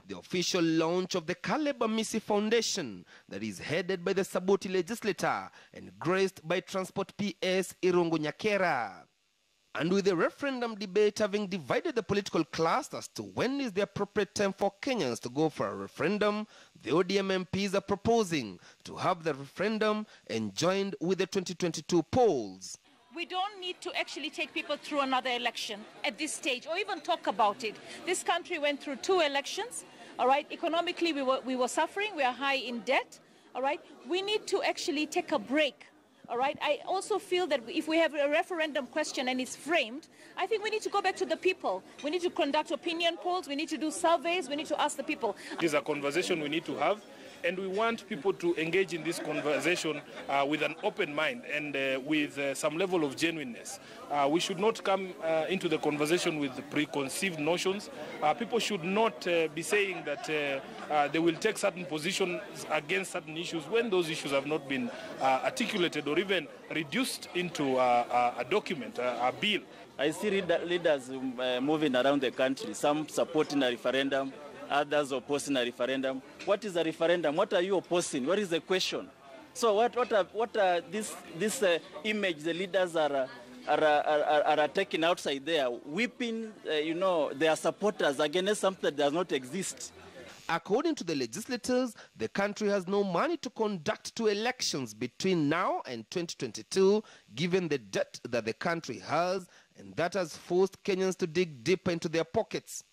the official launch of the Caleb Amisi Foundation that is headed by the Saboti legislator and graced by Transport PS Irungu Nyakera. And with the referendum debate having divided the political class as to when is the appropriate time for Kenyans to go for a referendum, the ODM MPs are proposing to have the referendum enjoined with the 2022 polls. We don't need to actually take people through another election at this stage or even talk about it. This country went through 2 elections, all right? Economically, we were suffering. We are high in debt, all right? We need to actually take a break. All right. I also feel that if we have a referendum question and it's framed, I think we need to go back to the people. We need to conduct opinion polls. We need to do surveys. We need to ask the people. This is a conversation we need to have, and we want people to engage in this conversation with an open mind and with some level of genuineness. We should not come into the conversation with preconceived notions. People should not be saying that they will take certain positions against certain issues when those issues have not been articulated or even reduced into a document, a bill. I see leaders moving around the country, some supporting a referendum, others opposing a referendum. What is a referendum? What are you opposing? What is the question? So what are this image the leaders are taking outside there, whipping their supporters against something that does not exist? According to the legislators, the country has no money to conduct 2 elections between now and 2022, given the debt that the country has, and that has forced Kenyans to dig deeper into their pockets.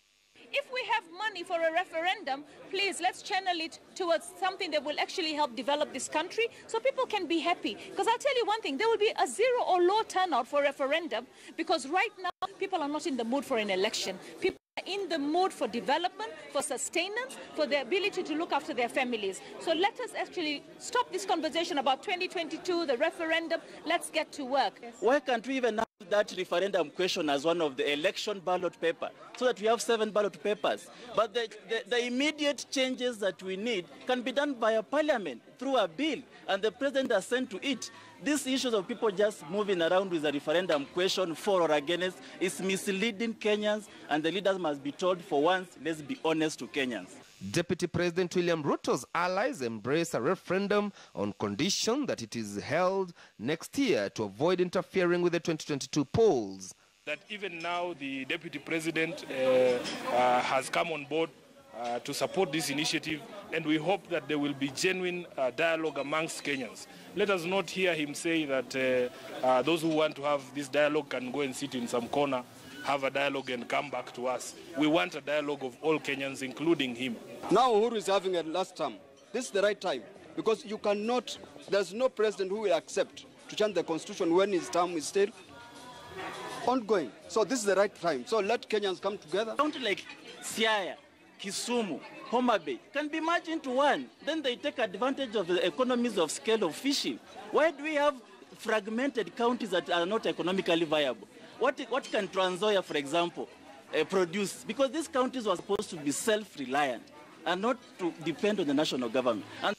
If we have money for a referendum, please, let's channel it towards something that will actually help develop this country so people can be happy. Because I'll tell you one thing, there will be a 0 or low turnout for a referendum because right now people are not in the mood for an election. People are in the mood for development, for sustenance, for the ability to look after their families. So let us actually stop this conversation about 2022, the referendum. Let's get to work. Why can't we even have that referendum question as one of the election ballot paper so that we have 7 ballot papers? But the immediate changes that we need can be done by a parliament through a bill, and the president has sent to it. These issues of people just moving around with a referendum question for or against is misleading Kenyans, and the leaders must be told for once, let's be honest to Kenyans. Deputy President William Ruto's allies embrace a referendum on condition that it is held next year to avoid interfering with the 2022 polls. That even now the Deputy President has come on board to support this initiative, and we hope that there will be genuine dialogue amongst Kenyans. Let us not hear him say that those who want to have this dialogue can go and sit in some corner, have a dialogue and come back to us. We want a dialogue of all Kenyans, including him. Now Uhuru is having a last term. This is the right time, because you cannot, there's no president who will accept to change the constitution when his term is still ongoing. So this is the right time. So let Kenyans come together. County like Siaya, Kisumu, Homa Bay can be merged into one. Then they take advantage of the economies of scale of fishing. Why do we have fragmented counties that are not economically viable? What can Trans Nzoia, for example, produce? Because these counties were supposed to be self-reliant and not to depend on the national government. And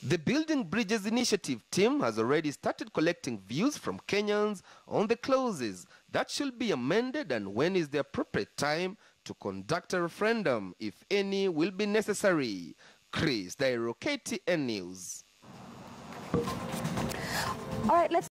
the Building Bridges Initiative team has already started collecting views from Kenyans on the clauses that should be amended and when is the appropriate time to conduct a referendum, if any, will be necessary. Chris Dairo, KTN News. All right, let's